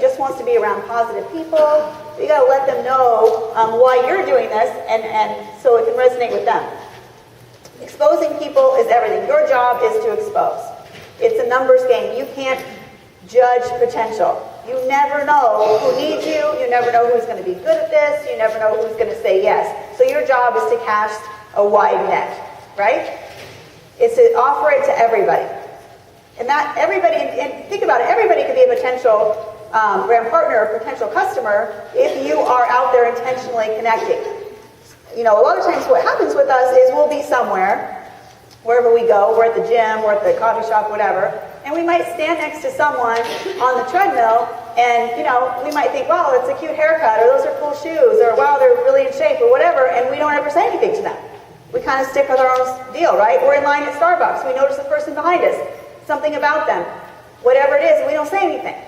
just wants to be around positive people. You got to let them know why you're doing this, and so it can resonate with them. Exposing people is everything. Your job is to expose. It's a numbers game. You can't judge potential. You never know who needs you. You never know who's going to be good at this. You never know who's going to say yes. So your job is to cast a wide net, right? It's to offer it to everybody. And that everybody, and think about it, everybody could be a potential brand partner or potential customer if you are out there intentionally connecting. You know, a lot of times what happens with us is we'll be somewhere, wherever we go, we're at the gym, we're at the coffee shop, whatever, and we might stand next to someone on the treadmill and, you know, we might think, wow, that's a cute haircut, or those are cool shoes, or wow, they're really in shape, or whatever, and we don't ever say anything to them. We kind of stick with our own deal, right? We're in line at Starbucks, we notice the person behind us, something about them, whatever it is, we don't say anything.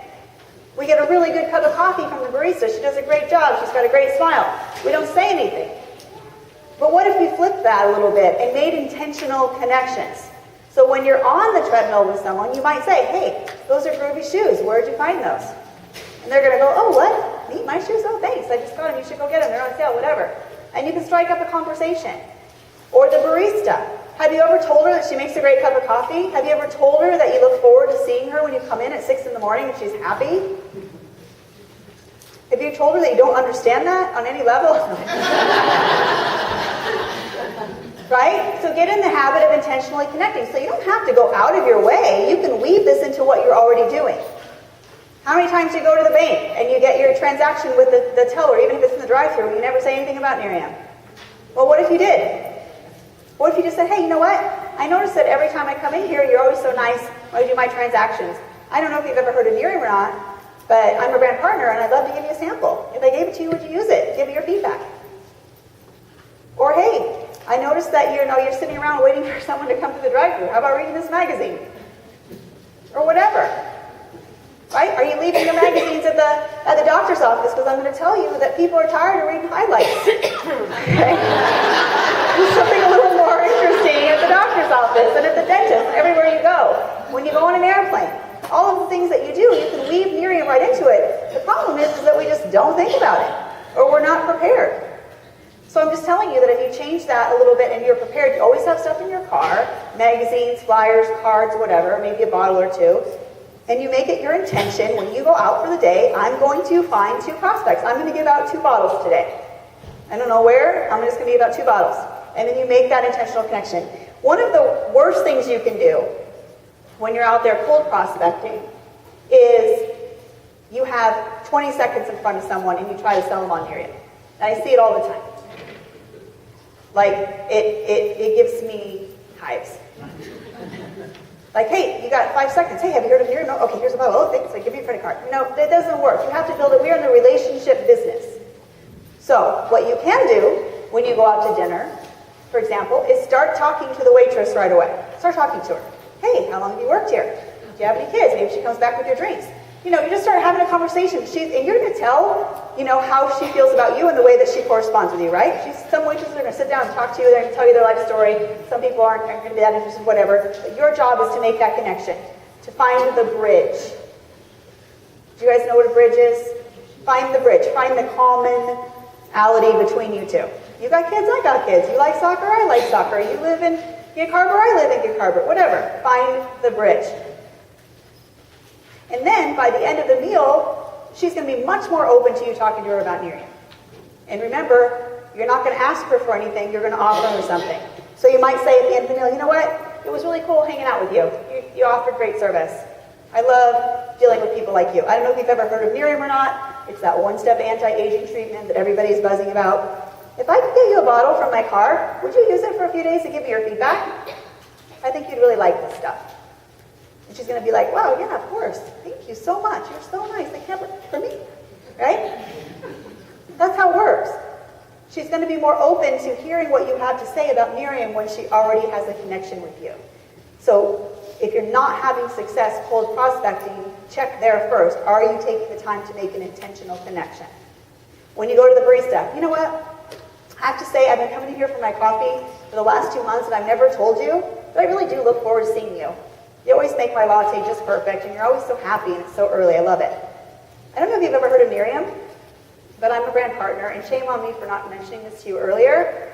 We get a really good cup of coffee from the barista, she does a great job, she's got a great smile. We don't say anything. But what if we flipped that a little bit and made intentional connections? So when you're on the treadmill with someone, you might say, hey, those are groovy shoes. Where'd you find those? And they're going to go, oh, what? Neat, my shoes? Oh, thanks. I just got them. You should go get them. They're on sale, whatever. And you can strike up a conversation. Or the barista. Have you ever told her that she makes a great cup of coffee? Have you ever told her that you look forward to seeing her when you come in at 6 in the morning and she's happy? Have you told her that you don't understand that on any level? Right? So get in the habit of intentionally connecting. So you don't have to go out of your way. You can weave this into what you're already doing. How many times do you go to the bank and you get your transaction with the teller, even if it's in the drive-thru, and you never say anything about Nerium? Well, what if you did? What if you just said, hey, you know what? I noticed that every time I come in here, you're always so nice when I do my transactions. I don't know if you've ever heard of Nerium or not, but I'm a brand partner and I'd love to give you a sample. If I gave it to you, would you use it? Give me your feedback. Or hey, I noticed that you're sitting around waiting for someone to come to the drive-thru. How about reading this magazine? Or whatever. Right? Are you leaving your magazines at the doctor's office? Because I'm going to tell you that people are tired of reading highlights. Okay? Do something a little more interesting at the doctor's office and at the dentist and everywhere you go. When you go on an airplane. All of the things that you do, you can weave Nerium right into it. The problem is that we just don't think about it. Or we're not prepared. So I'm just telling you that if you change that a little bit and you're prepared, you always have stuff in your car, magazines, flyers, cards, whatever, maybe a bottle or two, and you make it your intention, when you go out for the day, I'm going to find 2 prospects. I'm going to give out 2 bottles today. I don't know where, I'm just going to give out 2 bottles. And then you make that intentional connection. One of the worst things you can do when you're out there cold prospecting is you have 20 seconds in front of someone and you try to sell them on Nerium. And I see it all the time. Like, it gives me hives. Like, hey, you got 5 seconds. Hey, have you heard of Nerium? No? Okay, here's a bottle. Oh, thanks. Like, give me a credit card. No, that doesn't work. You have to build it. We're in the relationship business. So, what you can do when you go out to dinner, for example, is start talking to the waitress right away. Start talking to her. Hey, how long have you worked here? Do you have any kids? Maybe she comes back with your drinks. You know, you just start having a conversation. And you're going to tell, you know, how she feels about you and the way that she corresponds with you, right? Some waitresses are going to sit down and talk to you. They're going to tell you their life story. Some people aren't going to be that interested, whatever. But your job is to make that connection, to find the bridge. Do you guys know what a bridge is? Find the bridge. Find the commonality between you two. You got kids, I got kids. You like soccer, I like soccer. You live in Gig Harbor, I live in Gig Harbor. Whatever. Find the bridge. And then, by the end of the meal, she's going to be much more open to you talking to her about Nerium. And remember, you're not going to ask her for anything, you're going to offer her something. So you might say at the end of the meal, you know what? It was really cool hanging out with you. You offered great service. I love dealing with people like you. I don't know if you've ever heard of Nerium or not. It's that one-step anti-aging treatment that everybody's buzzing about. If I could get you a bottle from my car, would you use it for a few days to give me your feedback? I think you'd really like this stuff. And she's going to be like, wow, yeah, of course. Thank you so much. You're so nice. I can't believe for me. Right? That's how it works. She's going to be more open to hearing what you have to say about Nerium when she already has a connection with you. So if you're not having success cold prospecting, check there first. Are you taking the time to make an intentional connection? When you go to the barista, you know what? I have to say, I've been coming in here for my coffee for the last 2 months, and I've never told you, but I really do look forward to seeing you. You always make my latte just perfect, and you're always so happy, and it's so early. I love it. I don't but I'm a brand partner, and shame on me for not mentioning this to you earlier.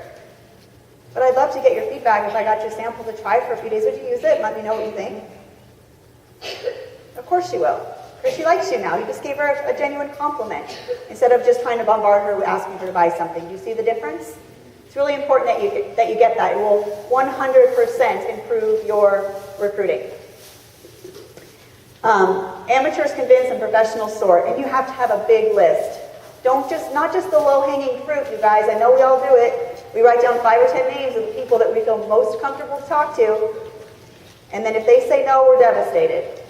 But I'd love to get your feedback if I got your sample to try for a few days. Would you use it and let me know what you think? Of course she will, because she likes you now. You just gave her a genuine compliment instead of just trying to bombard her with asking her to buy something. Do you see the difference? It's really important that you get that. It will 100% improve your recruiting. Amateurs convince and professionals sort, and you have to have a big list. Not just the low-hanging fruit, you guys. I know we all do it. We write down 5 or 10 names of the people that we feel most comfortable to talk to, and then if they say no, we're devastated.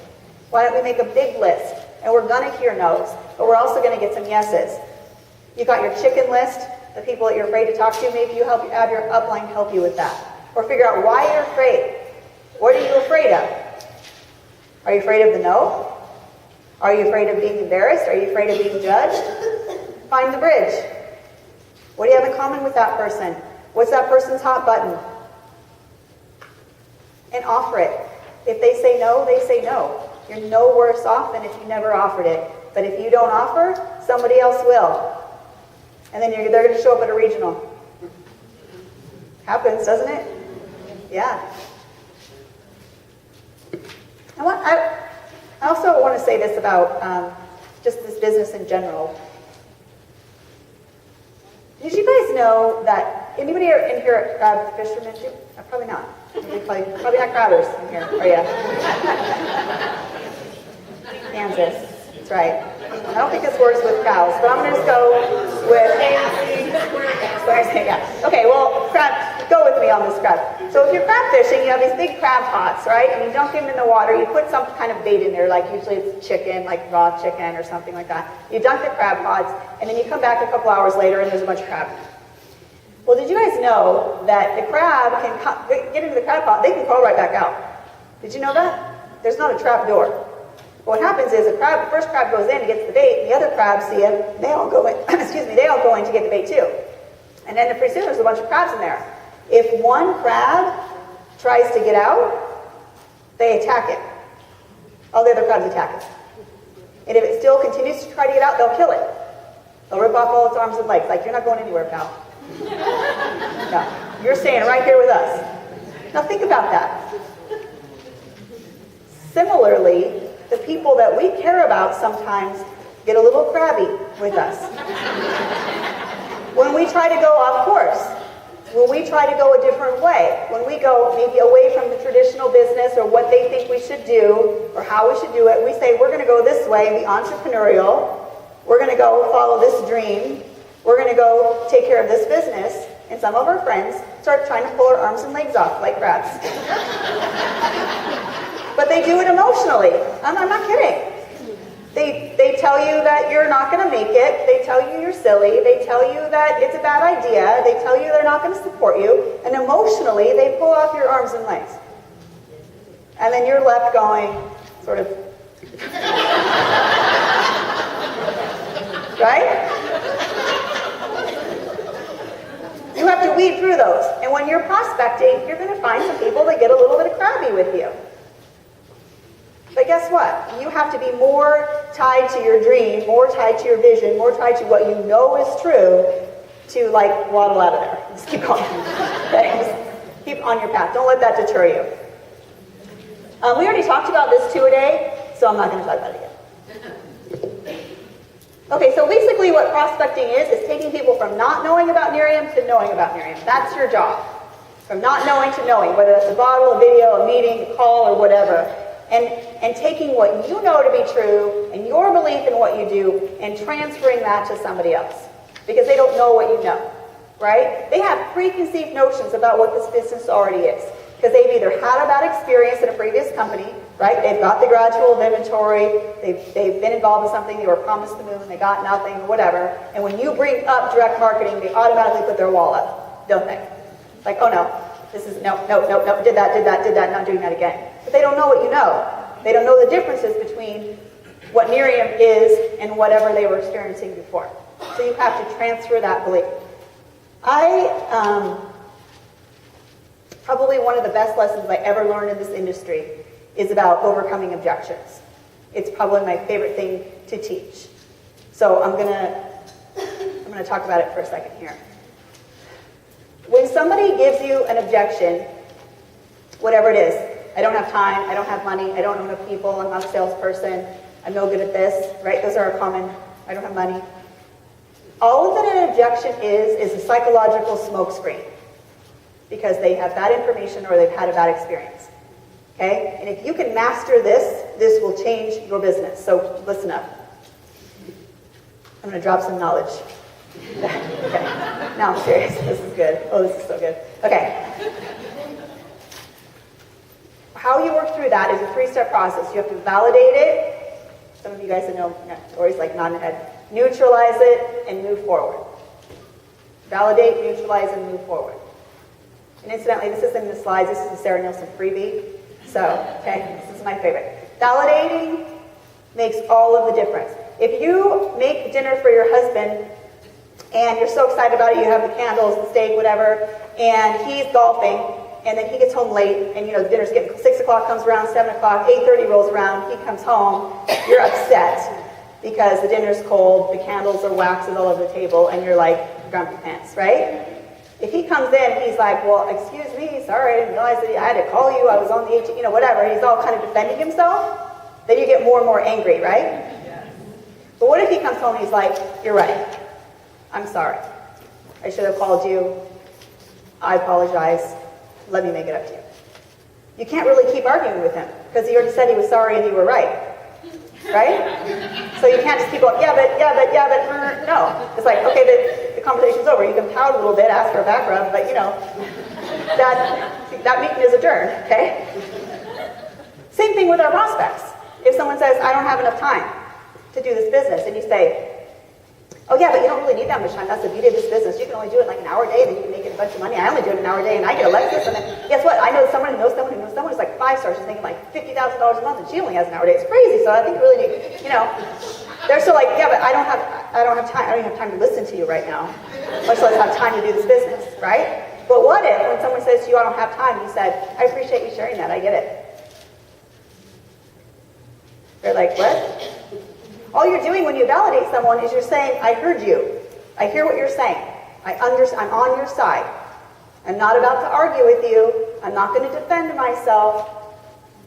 Why don't we make a big list? And we're going to hear no's, but we're also going to get some yeses. You got your chicken list, the people that you're afraid to talk to. Maybe you have your upline help you with that. Or figure out why you're afraid. What are you afraid of? Are you afraid of the no? Are you afraid of being embarrassed? Are you afraid of being judged? Find the bridge. What do you have in common with that person? What's that person's hot button? And offer it. If they say no, they say no. You're no worse off than if you never offered it. But if you don't offer, somebody else will. And then they're going to show up at a regional. Happens, doesn't it? Yeah. I also want to say this about just this business in general. Did you guys know that anybody in here crab fishermen? Probably not. Probably not crabbers in here, are you? Kansas. That's right. I don't think this works with cows, but I'm going to just go with... Yeah. Okay, well, go with me on this crab. So if you're crab fishing, you have these big crab pots, right? And you dunk them in the water. You put some kind of bait in there, like usually it's chicken, like raw chicken or something like that. You dunk the crab pots, and then you come back a couple hours later, and there's a bunch of crab. Well, did you guys know that the crab can get into the crab pot, they can crawl right back out? Did you know that? There's not a trap door. What happens is the first crab goes in and gets the bait, and the other crabs see it, they all go in, they all go in to get the bait too. And then pretty soon there's a bunch of crabs in there. If one crab tries to get out, they attack it. All the other crabs attack it. And if it still continues to try to get out, they'll kill it. They'll rip off all its arms and legs, like, you're not going anywhere, pal. No, you're staying right here with us. Now think about that. Similarly, the people that we care about sometimes get a little crabby with us. When we try to go off course, when we try to go a different way, when we go maybe away from the traditional business or what they think we should do or how we should do it, we say we're going to go this way and be entrepreneurial, we're going to go follow this dream, we're going to go take care of this business, and some of our friends start trying to pull our arms and legs off like crabs. But they do it emotionally. I'm not kidding. They tell you that you're not going to make it. They tell you you're silly. They tell you that it's a bad idea. They tell you they're not going to support you. And emotionally, they pull off your arms and legs. And then you're left going, sort of, right? You have to weed through those. And when you're prospecting, you're going to find some people that get a little bit crabby with you. But guess what? You have to be more tied to your dream, more tied to your vision, more tied to what you know is true to, like, waddle out of there. Just keep going. Okay? Just keep on your path. Don't let that deter you. We already talked about this 2-a-day, so I'm not going to talk about it again. Okay, so basically what prospecting is taking people from not knowing about Nerium to knowing about Nerium. That's your job. From not knowing to knowing, whether that's a bottle, a video, a meeting, a call, or whatever. And taking what you know to be true and your belief in what you do and transferring that to somebody else. Because they don't know what you know, right? They have preconceived notions about what this business already is. Because they've either had a bad experience in a previous company, right? They've got the gradual of inventory, they've been involved in something, they were promised the moon, they got nothing, whatever. And when you bring up direct marketing, they automatically put their wall up, don't they? Like, oh no, this is, no, did that, not doing that again. But they don't know what you know. They don't know the differences between what Nerium is and whatever they were experiencing before. So you have to transfer that belief. Probably one of the best lessons I ever learned in this industry is about overcoming objections. It's probably my favorite thing to teach. So I'm going to I'm going to talk about it for a second here. When somebody gives you an objection, whatever it is, I don't have time, I don't have money, I don't know enough people, I'm not a salesperson, I'm no good at this, right? Those are common, I don't have money. All that an objection is a psychological smokescreen because they have bad information or they've had a bad experience. Okay? And if you can master this, this will change your business. So listen up. I'm going to drop some knowledge. Okay. Now I'm serious. This is good. Oh, this is so good. Okay. How you work through that is a 3-step process. You have to validate it. Some of you guys know, always like nodding head. Neutralize it and move forward. Validate, neutralize, and move forward. And incidentally, this isn't in the slides. This is a Sarah Nilsen freebie. So, okay, this is my favorite. Validating makes all of the difference. If you make dinner for your husband and you're so excited about it, you have the candles, the steak, whatever, and he's golfing, and then he gets home late, and the dinner's getting 6 o'clock comes around, 7 o'clock, 8:30 rolls around, he comes home, you're upset because the dinner's cold, the candles are waxed all over the table, and you're like grumpy pants, right? If he comes in, he's like, well, excuse me, sorry, I didn't realize that I had to call you, I was on the 18, whatever, he's all kind of defending himself, then you get more and more angry, right? Yes. But what if he comes home and he's like, you're right, I'm sorry, I should have called you, I apologize, let me make it up to you. You can't really keep arguing with him, because he already said he was sorry and you were right. Right? So you can't just keep going, yeah, but, no. It's like, okay, the conversation's over. You can pout a little bit, ask for a back rub, but that meeting is adjourned, okay? Same thing with our prospects. If someone says, I don't have enough time to do this business, and you say, oh yeah, but you don't really need that much time. That's the beauty of this business. You can only do it like an hour a day, then you can make it a bunch of money. I only do it an hour a day, and I get a Lexus, and then guess what? I know someone who knows someone who knows someone who's like 5 stars. She's making like $50,000 a month, and she only has an hour a day. It's crazy. So I think you really need, they're still like, yeah, but I don't have time. I don't even have time to listen to you right now, much less have time to do this business, right? But what if when someone says to you, I don't have time, you said, I appreciate you sharing that. I get it. They're like, what? All you're doing when you validate someone is you're saying, I heard you. I hear what you're saying. I'm on your side. I'm not about to argue with you. I'm not going to defend myself.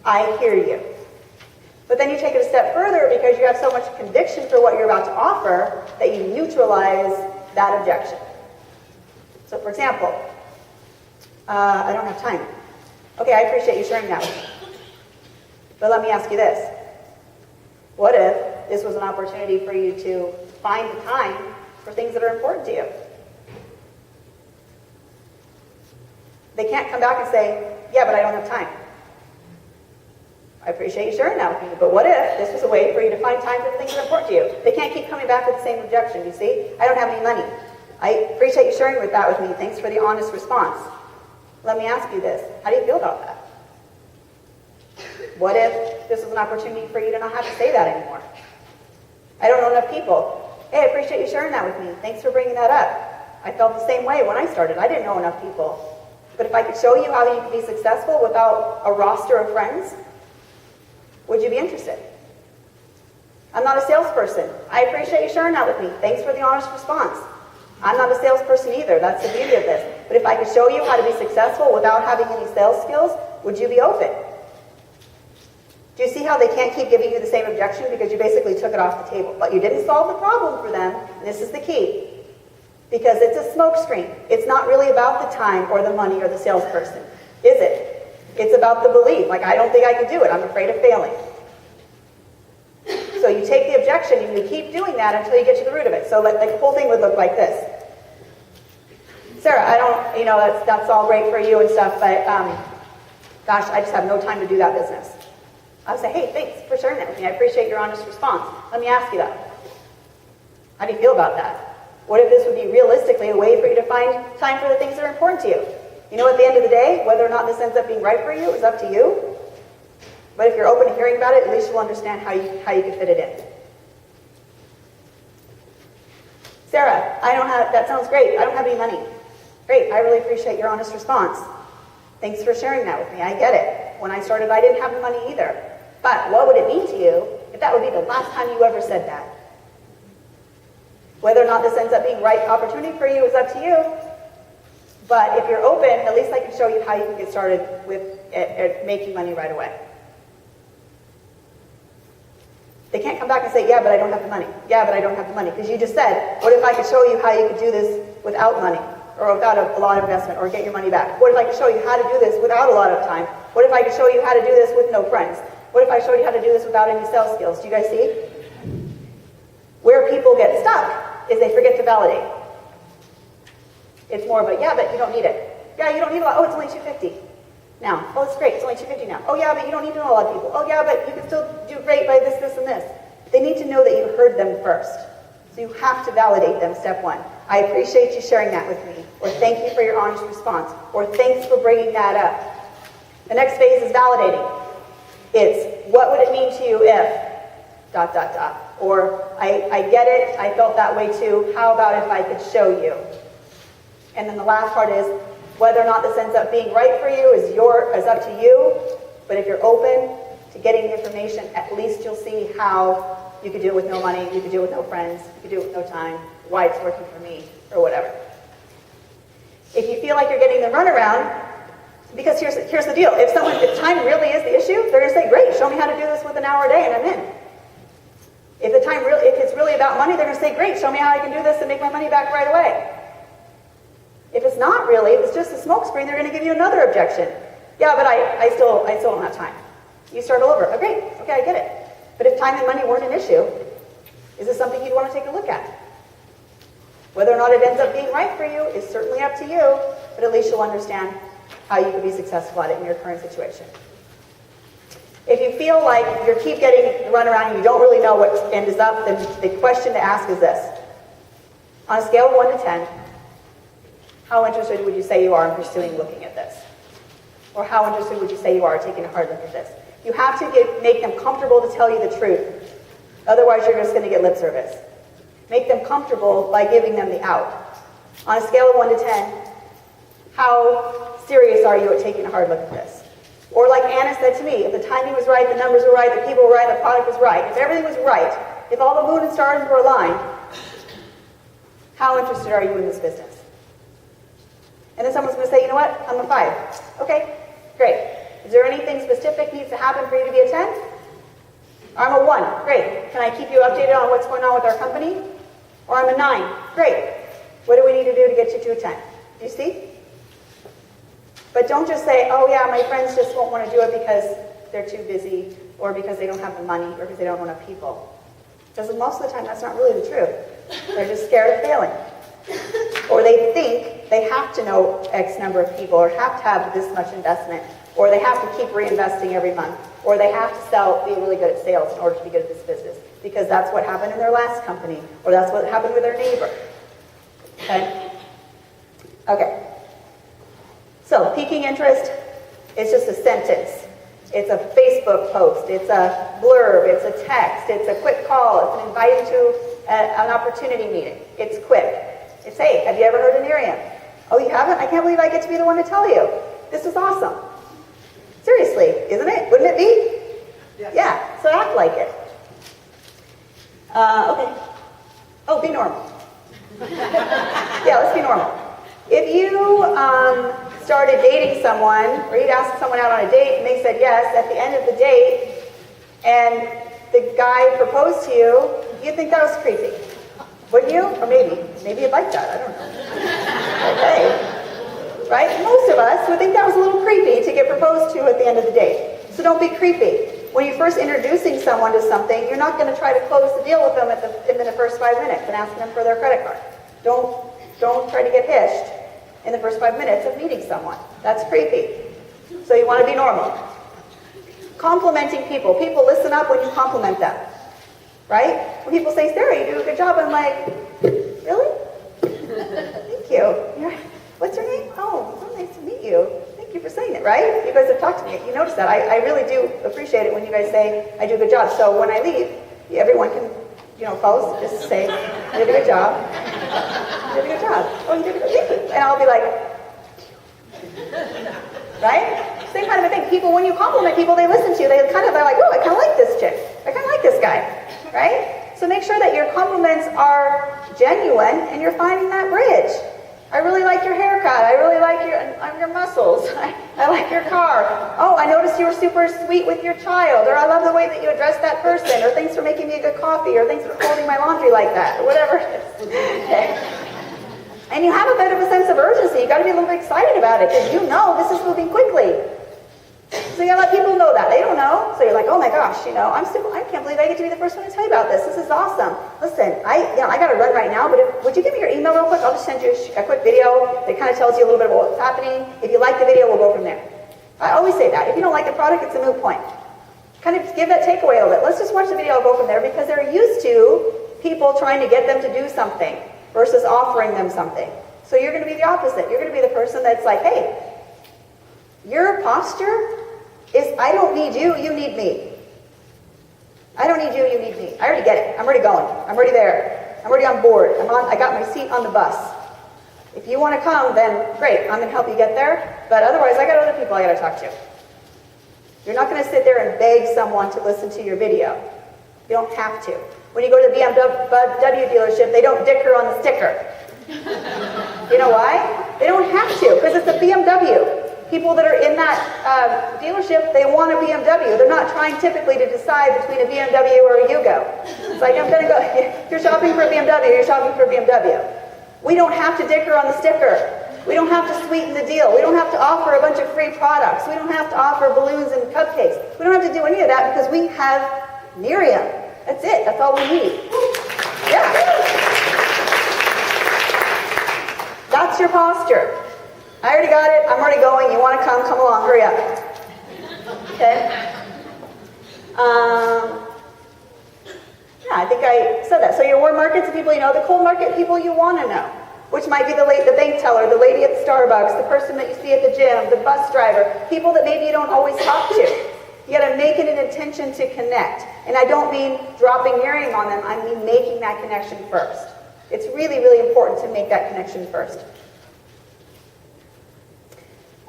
I hear you. But then you take it a step further because you have so much conviction for what you're about to offer that you neutralize that objection. So for example, I don't have time. Okay, I appreciate you sharing that with me. But let me ask you this. What if this was an opportunity for you to find the time for things that are important to you? They can't come back and say, yeah, but I don't have time. I appreciate you sharing that with me, but what if this was a way for you to find time for the things that are important to you? They can't keep coming back with the same objection, you see? I don't have any money. I appreciate you sharing that with me. Thanks for the honest response. Let me ask you this. How do you feel about that? What if this was an opportunity for you to not have to say that anymore? I don't know enough people. Hey, I appreciate you sharing that with me. Thanks for bringing that up. I felt the same way when I started. I didn't know enough people. But if I could show you how you could be successful without a roster of friends, would you be interested? I'm not a salesperson. I appreciate you sharing that with me. Thanks for the honest response. I'm not a salesperson either. That's the beauty of this. But if I could show you how to be successful without having any sales skills, would you be open? Do you see how they can't keep giving you the same objection because you basically took it off the table? But you didn't solve the problem for them, and this is the key. Because it's a smokescreen. It's not really about the time or the money or the salesperson, is it? It's about the belief. Like, I don't think I can do it. I'm afraid of failing. So you take the objection and you keep doing that until you get to the root of it. So the whole thing would look like this. Sarah, I don't, that's all great for you and stuff, but gosh, I just have no time to do that business. I would say, hey, thanks for sharing that with me. I appreciate your honest response. Let me ask you that. How do you feel about that? What if this would be realistically a way for you to find time for the things that are important to you? You know, at the end of the day, whether or not this ends up being right for you is up to you. But if you're open to hearing about it, at least you'll understand how you can fit it in. Sarah, that sounds great. I don't have any money. Great, I really appreciate your honest response. Thanks for sharing that with me. I get it. When I started, I didn't have the money either. But what would it mean to you if that would be the last time you ever said that? Whether or not this ends up being right opportunity for you is up to you. But if you're open, at least I can show you how you can get started with at making money right away. They can't come back and say, yeah, but I don't have the money. Yeah, but I don't have the money. Because you just said, what if I could show you how you could do this without money? Or without a lot of investment, or get your money back? What if I could show you how to do this without a lot of time? What if I could show you how to do this with no friends? What if I showed you how to do this without any sales skills? Do you guys see? Where people get stuck is they forget to validate. It's more of a, yeah, but you don't need it. Yeah, you don't need a lot. Oh, it's only $250 now. Oh, it's great. It's only $250 now. Oh, yeah, but you don't need to know a lot of people. Oh, yeah, but you can still do great by this, this, and this. They need to know that you heard them first. So you have to validate them, step one. I appreciate you sharing that with me. Or thank you for your honest response. Or thanks for bringing that up. The next phase is validating. It's, what would it mean to you if... ... Or, I get it, I felt that way too, how about if I could show you? And then the last part is, whether or not this ends up being right for you is up to you, but if you're open to getting the information, at least you'll see how you could do it with no money, you could do it with no friends, you could do it with no time, why it's working for me, or whatever. If you feel like you're getting the runaround, because here's the deal, if time really is the issue, they're going to say, great, show me how to do this with an hour a day and I'm in. If it's really about money, they're going to say, great, show me how I can do this and make my money back right away. If it's not really, if it's just a smokescreen, they're going to give you another objection. Yeah, but I still don't have time. You start over. Oh, great, okay, I get it. But if time and money weren't an issue, is this something you'd want to take a look at? Whether or not it ends up being right for you is certainly up to you, but at least you'll understand how you can be successful at it in your current situation. If you feel like you keep getting run around and you don't really know what end is up, then the question to ask is this. On a scale of 1 to 10, how interested would you say you are in pursuing looking at this? Or how interested would you say you are taking a hard look at this? You have to make them comfortable to tell you the truth. Otherwise, you're just going to get lip service. Make them comfortable by giving them the out. On a scale of 1 to 10, how serious are you at taking a hard look at this? Or like Anna said to me, if the timing was right, the numbers were right, the people were right, the product was right, if everything was right, if all the moon and stars were aligned, how interested are you in this business? And then someone's going to say, you know what, I'm a 5. Okay, great. Is there anything specific needs to happen for you to be a 10? I'm a 1. Great. Can I keep you updated on what's going on with our company? Or I'm a 9. Great. What do we need to do to get you to a 10? Do you see? But don't just say, oh yeah, my friends just won't want to do it because they're too busy, or because they don't have the money, or because they don't have enough people. Because most of the time, that's not really the truth. They're just scared of failing. Or they think they have to know X number of people, or have to have this much investment, or they have to keep reinvesting every month, or they have to be really good at sales in order to be good at this business, because that's what happened in their last company, or that's what happened with their neighbor. Okay? Okay. So, piquing interest is just a sentence. It's a Facebook post. It's a blurb. It's a text. It's a quick call. It's an invite to an opportunity meeting. It's quick. It's, hey, have you ever heard of Nerium? Oh, you haven't? I can't believe I get to be the one to tell you. This is awesome. Seriously, isn't it? Wouldn't it be? Yes. Yeah, so act like it. Okay. Oh, be normal. Yeah, let's be normal. If you started dating someone, or you'd asked someone out on a date and they said yes, at the end of the date, and the guy proposed to you, you'd think that was creepy. Wouldn't you? Or maybe you'd like that, I don't know. Okay. Right? Most of us would think that was a little creepy to get proposed to at the end of the date. So don't be creepy. When you're first introducing someone to something, you're not going to try to close the deal with them in the first 5 minutes and ask them for their credit card. Don't try to get hitched in the first 5 minutes of meeting someone. That's creepy. So you want to be normal. Complimenting people. People listen up when you compliment them. Right? When people say, Sarah, you do a good job, I'm like, really? Thank you. What's your name? Oh, so nice to meet you. Thank you for saying it, right? You guys have talked to me. You notice that. I really do appreciate it when you guys say, I do a good job. So when I leave, everyone can, follow, just say, you did a good job. You did a good job. Oh, you did a good job. And I'll be like, right? Same kind of a thing. People, when you compliment people, they listen to you. They're like, oh, I kind of like this chick. I kind of like this guy, right? So make sure that your compliments are genuine, and you're finding that bridge. I really like your haircut. I really like your muscles. I like your car. Oh, I noticed you were super sweet with your child. Or I love the way that you addressed that person. Or thanks for making me a good coffee. Or thanks for folding my laundry like that. Or whatever it is. Okay. And you have a bit of a sense of urgency. You got to be a little bit excited about it because you know this is moving quickly. So you gotta let people know that. They don't know. So you're like, oh my gosh, I can't believe I get to be the first one to tell you about this. This is awesome. Listen, I gotta run right now, but would you give me your email real quick? I'll just send you a quick video that kind of tells you a little bit about what's happening. If you like the video, we'll go from there. I always say that. If you don't like the product, it's a moot point. Kind of give that takeaway a little bit. Let's just watch the video and go from there because they're used to people trying to get them to do something versus offering them something. So you're gonna be the opposite. You're gonna be the person that's like, hey, your posture is, I don't need you, you need me. I don't need you, you need me. I already get it. I'm already going. I'm already there. I'm already on board. I got my seat on the bus. If you want to come, then great. I'm going to help you get there. But otherwise, I got other people I got to talk to. You're not going to sit there and beg someone to listen to your video. You don't have to. When you go to the BMW dealership, they don't dicker on the sticker. You know why? They don't have to, because it's a BMW. People that are in that dealership, they want a BMW. They're not trying typically to decide between a BMW or a Yugo. It's like, I'm going to go, you're shopping for a BMW, you're shopping for a BMW. We don't have to dicker on the sticker. We don't have to sweeten the deal. We don't have to offer a bunch of free products. We don't have to offer balloons and cupcakes. We don't have to do any of that because we have Nerium. That's it. That's all we need. Yeah. That's your posture. I already got it. I'm already going. You want to come? Come along. Hurry up. Okay. Yeah, I think I said that. So your warm markets, the people you know, the cold market people you want to know, which might be the bank teller, the lady at the Starbucks, the person that you see at the gym, the bus driver, people that maybe you don't always talk to. You got to make it an intention to connect. And I don't mean dropping Nerium on them. I mean making that connection first. It's really, really important to make that connection first.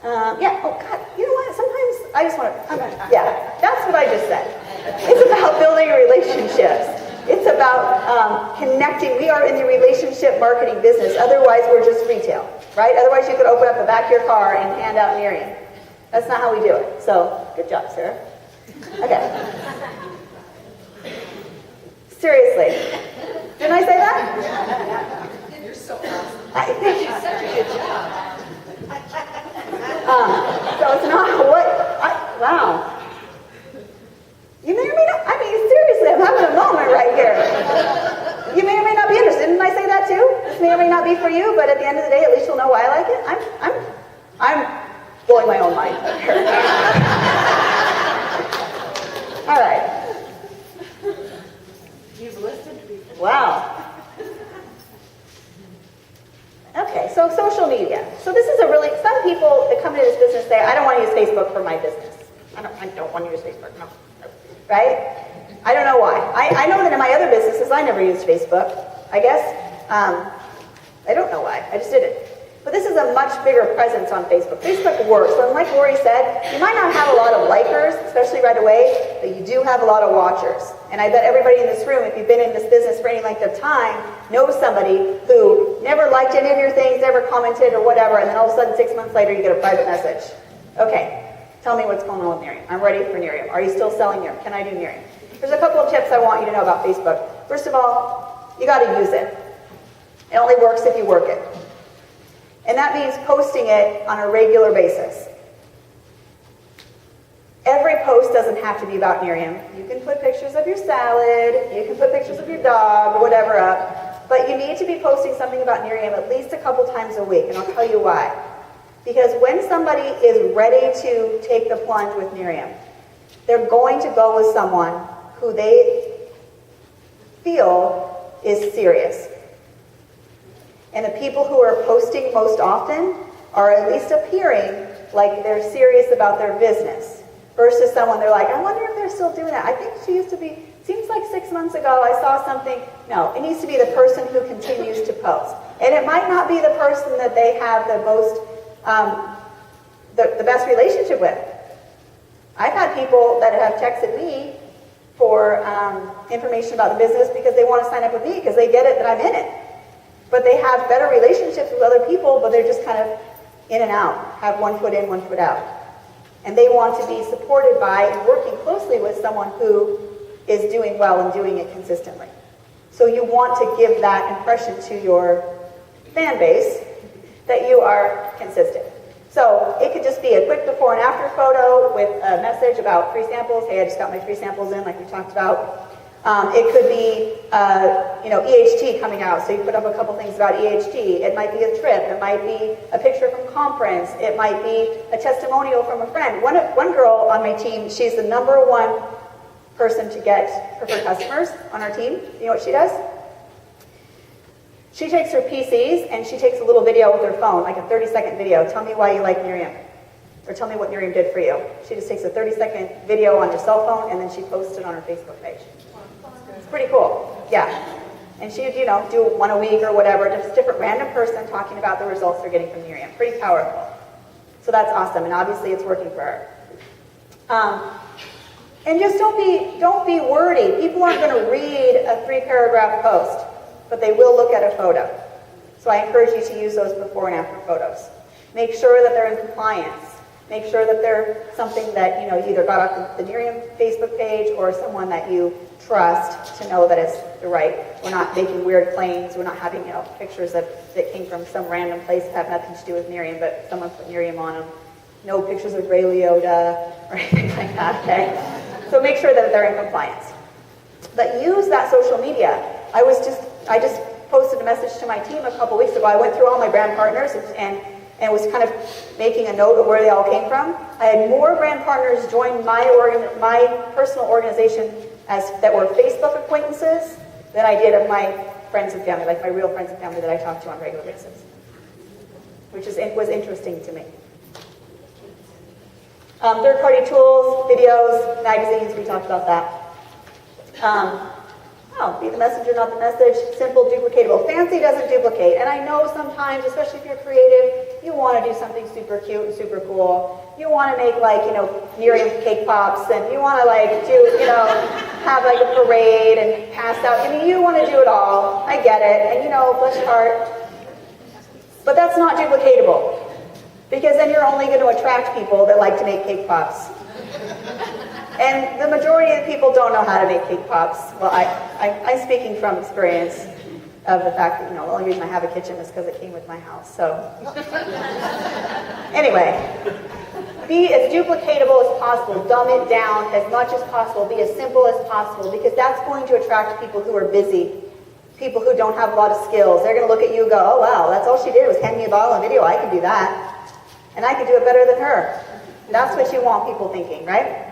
Oh God, you know what? Sometimes I just want to, that's what I just said. It's about building relationships. It's about connecting. We are in the relationship marketing business. Otherwise, we're just retail, right? Otherwise, you could open up the back of your car and hand out Nerium. That's not how we do it. So, good job, Sarah. Okay. Seriously. Didn't I say that? You're so awesome. You did such a good job. So it's not wow. You may or may not, seriously, I'm having a moment right here. You may or may not be interested. Didn't I say that too? This may or may not be for you, but at the end of the day, at least you'll know why I like it. I'm blowing my own mind here. All right. You've listened before. Wow. Okay, so social media. So this is some people that come into this business say, I don't want to use Facebook for my business. I don't want to use Facebook, no. Right? I don't know why. I know that in my other businesses, I never used Facebook, I guess. I don't know why. I just did it. But this is a much bigger presence on Facebook. Facebook works. And like Lori said, you might not have a lot of likers, especially right away, but you do have a lot of watchers. And I bet everybody in this room, if you've been in this business for any length of time, knows somebody who never liked any of your things, never commented or whatever, and then all of a sudden 6 months later you get a private message. Okay, tell me what's going on with Nerium. I'm ready for Nerium. Are you still selling Nerium? Can I do Nerium? There's a couple of tips I want you to know about Facebook. First of all, you got to use it. It only works if you work it. And that means posting it on a regular basis. Every post doesn't have to be about Nerium. You can put pictures of your salad, you can put pictures of your dog, or whatever up, but you need to be posting something about Nerium at least a couple times a week, and I'll tell you why. Because when somebody is ready to take the plunge with Nerium, they're going to go with someone who they feel is serious. And the people who are posting most often are at least appearing like they're serious about their business versus someone they're like, I wonder if they're still doing that. I think she used to be, seems like 6 months ago I saw something. No, it needs to be the person who continues to post. And it might not be the person that they have the most, the best relationship with. I've had people that have texted me for information about the business because they want to sign up with me because they get it that I'm in it. but they have better relationships with other people, but they're just kind of in and out, have one foot in, one foot out. And they want to be supported by and working closely with someone who is doing well and doing it consistently. So you want to give that impression to your fan base that you are consistent. So it could just be a quick before and after photo with a message about free samples. Hey, I just got my free samples in, like we talked about. It could be, EHT coming out, so you put up a couple things about EHT. It might be a trip. It might be a picture from conference. It might be a testimonial from a friend. One girl on my team, she's the #1 person to get preferred customers on our team. You know what she does? She takes her PCs and she takes a little video with her phone, like a 30-second video. Tell me why you like Nerium. Or tell me what Nerium did for you. She just takes a 30-second video on her cell phone and then she posts it on her Facebook page. It's pretty cool. Yeah. And she would, do one a week or whatever, just a different random person talking about the results they're getting from Nerium. Pretty powerful. So that's awesome, and obviously it's working for her. And just don't be wordy. People aren't going to read a 3-paragraph post, but they will look at a photo. So I encourage you to use those before and after photos. Make sure that they're in compliance. Make sure that they're something that you either got off the Nerium Facebook page or someone that you trust to know that it's the right. We're not making weird claims. We're not having pictures that came from some random place that have nothing to do with Nerium, but someone put Nerium on them. No pictures of Ray Liotta or anything like that. Okay. So make sure that they're in compliance. But use that social media. I just posted a message to my team a couple weeks ago. I went through all my brand partners and was kind of making a note of where they all came from. I had more brand partners join my personal organization that were Facebook acquaintances than I did of my friends and family, like my real friends and family that I talk to on a regular basis, which was interesting to me. Third-party tools, videos, magazines, we talked about that. Be the messenger, not the message. Simple, duplicatable. Fancy doesn't duplicate. And I know sometimes, especially if you're creative, you want to do something super cute and super cool. You want to make Nerium cake pops, and you want to do, have a parade and pass out. You want to do it all. I get it. And bless your heart. But that's not duplicatable. Because then you're only going to attract people that like to make cake pops. And the majority of people don't know how to make cake pops. Well, I'm speaking from experience of the fact that, the only reason I have a kitchen is because it came with my house. So, anyway, be as duplicatable as possible. Dumb it down as much as possible. Be as simple as possible, because that's going to attract people who are busy, people who don't have a lot of skills. They're going to look at you and go, oh, wow, that's all she did was hand me a bottle of video. I can do that. And I can do it better than her. That's what you want people thinking, right?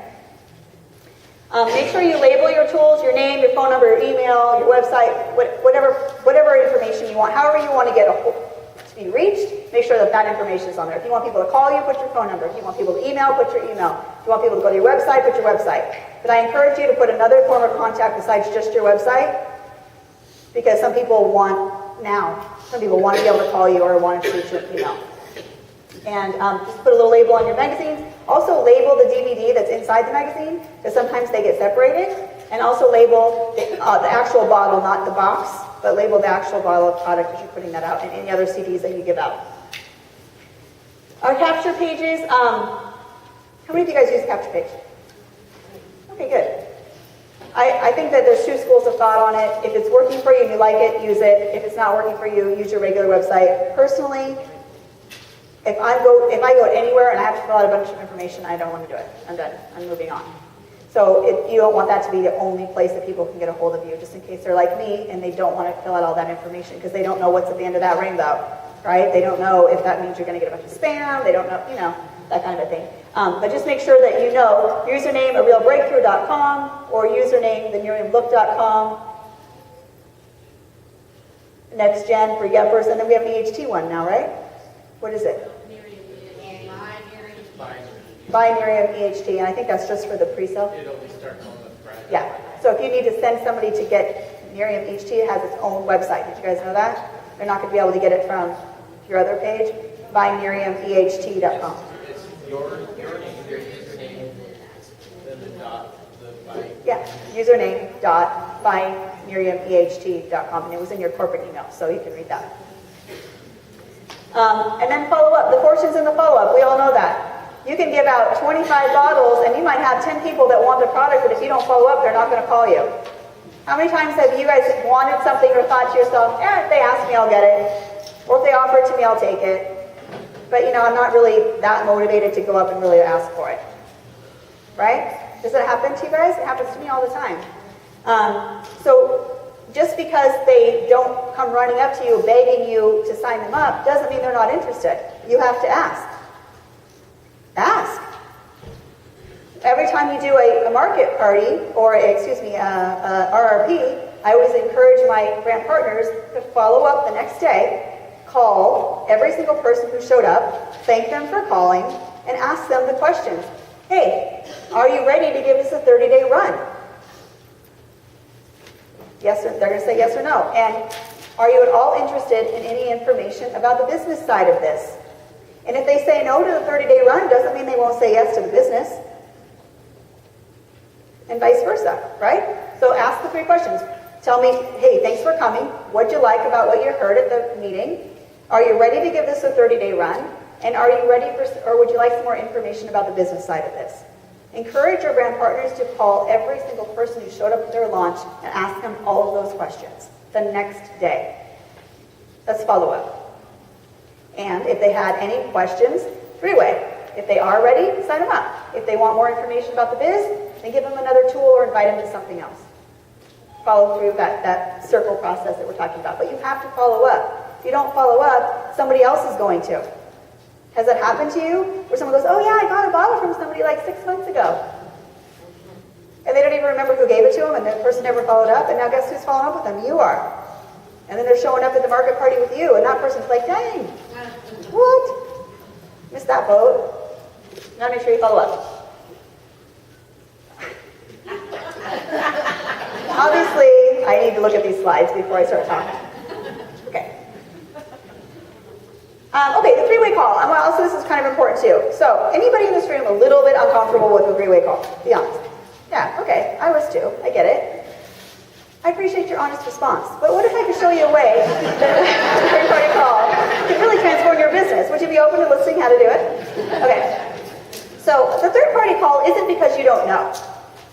Make sure you label your tools, your name, your phone number, your email, your website, whatever information you want. However you want to be reached, make sure that information is on there. If you want people to call you, put your phone number. If you want people to email, put your email. If you want people to go to your website, put your website. But I encourage you to put another form of contact besides just your website, because some people want to be able to call you or want to shoot you an email. And just put a little label on your magazines. Also label the DVD that's inside the magazine, because sometimes they get separated. And also label the actual bottle, not the box, but label the actual bottle of product as you're putting that out, and any other CDs that you give out. Our capture pages, how many of you guys use capture page? Okay, good. I think that there's 2 schools of thought on it. If it's working for you and you like it, use it. If it's not working for you, use your regular website. Personally, if I go anywhere and I have to fill out a bunch of information, I don't want to do it. I'm done. I'm moving on. So you don't want that to be the only place that people can get a hold of you, just in case they're like me and they don't want to fill out all that information because they don't know what's at the end of that rainbow, right? They don't know if that means you're going to get a bunch of spam. They don't know, that kind of a thing. But just make sure that you know username arealbreakthrough.com or username theneriumlook.com. Next gen for Yepers, and then we have an EHT one now, right? What is it? Buy Nerium EHT, and I think that's just for the pre-sale. It only starts on the Friday. Yeah. So if you need to send somebody to get Nerium EHT, it has its own website. Did you guys know that? They're not going to be able to get it from your other page. BuyNeriumEHT.com. It's your name, your username, then the dot, the buy. Yeah. Username dot buy neriumeht.com, and it was in your corporate email, so you can read that. And then follow up. The fortune's in the follow-up. We all know that. You can give out 25 bottles, and you might have 10 people that want the product, but if you don't follow up, they're not going to call you. How many times have you guys wanted something or thought to yourself, if they ask me, I'll get it. Or if they offer it to me, I'll take it. But, I'm not really that motivated to go up and really ask for it. Right? Does it happen to you guys? It happens to me all the time. So just because they don't come running up to you, begging you to sign them up, doesn't mean they're not interested. You have to ask. Ask. Every time you do a market party, or RRP, I always encourage my brand partners to follow up the next day, call every single person who showed up, thank them for calling, and ask them the questions. Hey, are you ready to give us a 30-day run? Yes, they're going to say yes or no. And are you at all interested in any information about the business side of this? And if they say no to the 30-day run, doesn't mean they won't say yes to the business. And vice versa, right? So ask the 3 questions. Tell me, hey, thanks for coming. What'd you like about what you heard at the meeting? Are you ready to give this a 30-day run? And are you ready for, or would you like some more information about the business side of this? Encourage your brand partners to call every single person who showed up at their launch and ask them all of those questions the next day. That's follow-up. And if they had any questions, 3-way. If they are ready, sign them up. If they want more information about the biz, then give them another tool or invite them to something else. Follow through that circle process that we're talking about. But you have to follow up. If you don't follow up, somebody else is going to. Has that happened to you? Where someone goes, oh yeah, I got a bottle from somebody like 6 months ago. And they don't even remember who gave it to them, and the person never followed up, and now guess who's following up with them? You are. And then they're showing up at the market party with you, and that person's like, dang, what? Missed that boat. Now make sure you follow up. Obviously, I need to look at these slides before I start talking. Okay. Okay, the 3-way call. Also, this is kind of important too. So, anybody in this room a little bit uncomfortable with a 3-way call? Be honest. Yeah, okay, I was too. I get it. I appreciate your honest response. But what if I could show you a way that a 3-party call can really transform your business? Would you be open to listening how to do it? Okay. So, the 3rd-party call isn't because you don't know.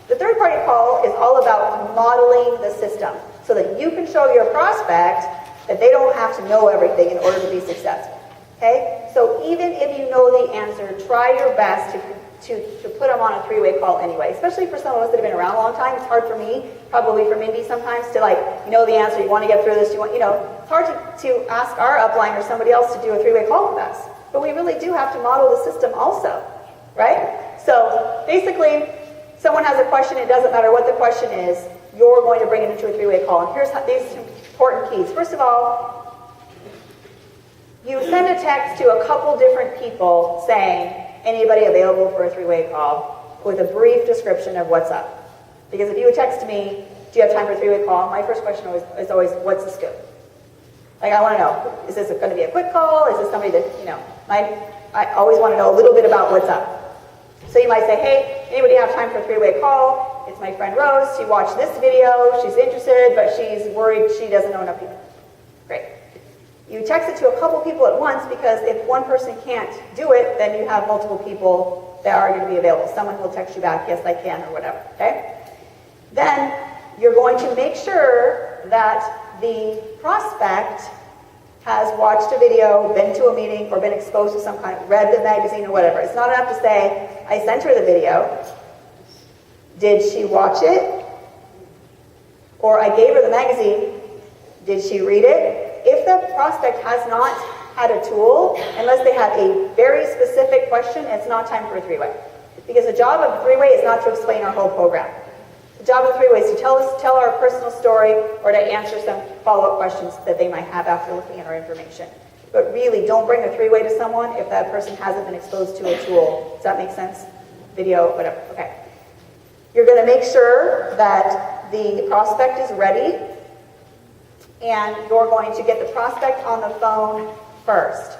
The 3rd-party call is all about modeling the system so that you can show your prospect that they don't have to know everything in order to be successful. Okay? So even if you know the answer, try your best to put them on a 3-way call anyway. Especially for some of us that have been around a long time. It's hard for me, probably for Mindy sometimes, to know the answer, you want to get through this, it's hard to ask our upline or somebody else to do a 3-way call with us. But we really do have to model the system also, right? So basically, someone has a question, it doesn't matter what the question is, you're going to bring it into a 3-way call. And here's these important keys. First of all, you send a text to a couple different people saying, anybody available for a 3-way call, with a brief description of what's up. Because if you would text me, do you have time for a 3-way call? My first question is always, what's the scoop? I want to know, is this going to be a quick call? Is this somebody that, I always want to know a little bit about what's up. So you might say, hey, anybody have time for a 3-way call? It's my friend Rose. She watched this video. She's interested, but she's worried she doesn't know enough people. Great. You text it to a couple people at once because if one person can't do it, then you have multiple people that are going to be available. Someone will text you back, yes, I can, or whatever. Okay? Then you're going to make sure that the prospect has watched a video, been to a meeting, or been exposed to some kind of, read the magazine or whatever. It's not enough to say, I sent her the video. Did she watch it? Or I gave her the magazine. Did she read it? If the prospect has not had a tool, unless they have a very specific question, it's not time for a 3-way. Because the job of a 3-way is not to explain our whole program. The job of 3-way is to tell our personal story or to answer some follow-up questions that they might have after looking at our information. But really, don't bring a 3-way to someone if that person hasn't been exposed to a tool. Does that make sense? Video, whatever. Okay. You're going to make sure that the prospect is ready, and you're going to get the prospect on the phone first.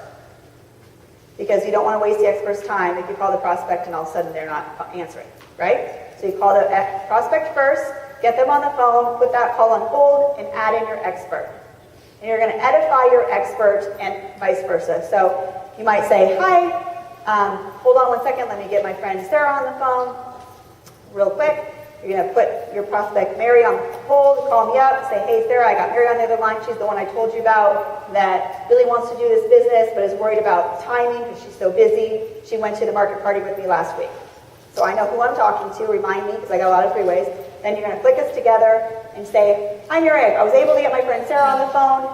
Because you don't want to waste the expert's time if you call the prospect and all of a sudden they're not answering, right? So you call the prospect first, get them on the phone, put that call on hold, and add in your expert. And you're going to edify your expert and vice versa. So you might say, hi, hold on one second, let me get my friend Sarah on the phone real quick. You're going to put your prospect Mary on hold, call me up, say, hey Sarah, I got Mary on the other line. She's the one I told you about that really wants to do this business but is worried about timing because she's so busy. She went to the market party with me last week. So I know who I'm talking to, remind me, because I got a lot of freeways. Then you're going to click us together and say, hi Mary, I was able to get my friend Sarah on the phone.